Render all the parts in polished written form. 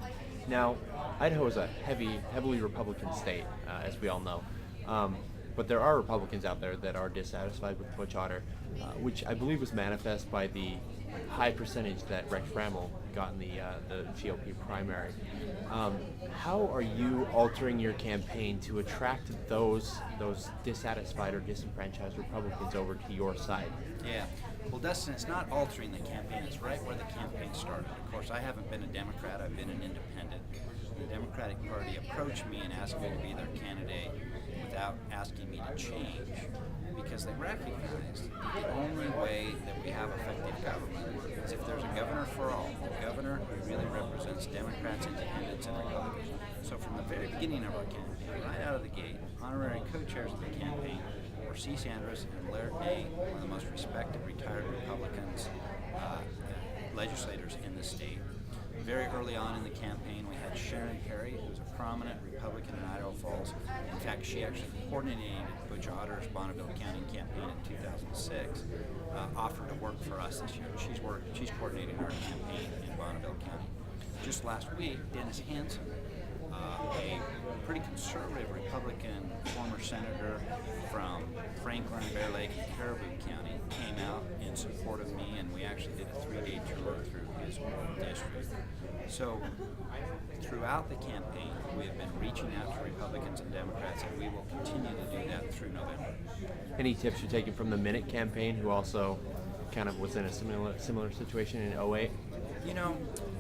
Okay. Now, Idaho is a heavily Republican state, as we all know. Um, but there are Republicans out there that are dissatisfied with Butch Otter, which I believe was manifest by the high percentage that Rex Framel got in the GOP primary. How are you altering your campaign to attract those dissatisfied or disenfranchised Republicans over to your side? Yeah. Well, Dustin, it's not altering the campaign. It's right where the campaign started. Of course, I haven't been a Democrat. I've been an independent. The Democratic Party approached me and asked me to be their candidate without asking me to change, because they recognize that the only way that we have effective government is if there's a governor for all, a governor who really represents Democrats, independents, and Republicans. So from the very beginning of our campaign, right out of the gate, honorary co-chairs of the campaign were C. Sanders and Laird Ney, one of the most respected retired Republicans, legislators in the state. Very early on in the campaign, we had Sharon Perry, who was a prominent Republican in Idaho Falls. In fact, she actually coordinated Butch Otter's Bonneville County campaign in 2006, offered to work for us this year. She's coordinating our campaign in Bonneville County. Just last week, Dennis Hansen, a pretty conservative Republican former senator from Franklin, Bear Lake, and Caribou County, came out in support of me, and we actually did a 3-day tour through his district. So throughout the campaign, we have been reaching out to Republicans and Democrats, and we will continue to do that through November. Any tips you're taking from the Minute campaign, who also kind of was in a similar situation in '08? You know,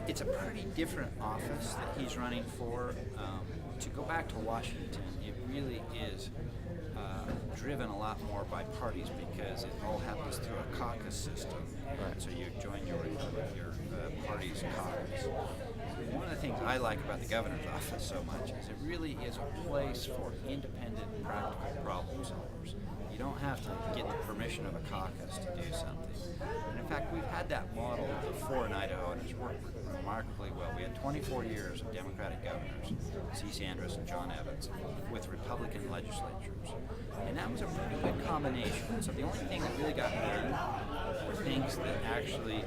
it's a pretty different office that he's running for. To go back to Washington, it really is driven a lot more by parties, because it all happens through a caucus system. Right. So you join your party's caucus. One of the things I like about the governor's office so much is it really is a place for independent, practical problem solvers. You don't have to get the permission of a caucus to do something. And in fact, we've had that model before in Idaho, and it's worked remarkably well. We had 24 years of Democratic governors, C. Sanders and John Evans, with Republican legislatures. And that was a pretty good combination. So the only thing that really got done were things that actually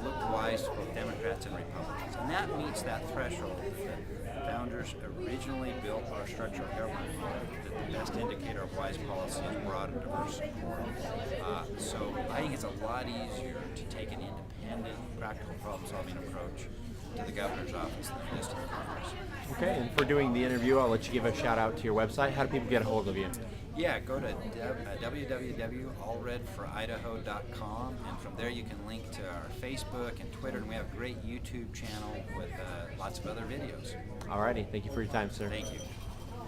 looked wise to both Democrats and Republicans. And that meets that threshold that founders originally built our structural government on, that the best indicator of wise policy is broad and diverse support. So I think it's a lot easier to take an independent, practical problem-solving approach to the governor's office than it is to the Congress. Okay, and for doing the interview, I'll let you give a shout out to your website. How do people get a hold of you? Yeah, go to www.allredforidaho.com, and from there you can link to our Facebook and Twitter, and we have a great YouTube channel with lots of other videos. Alrighty, thank you for your time, sir. Thank you.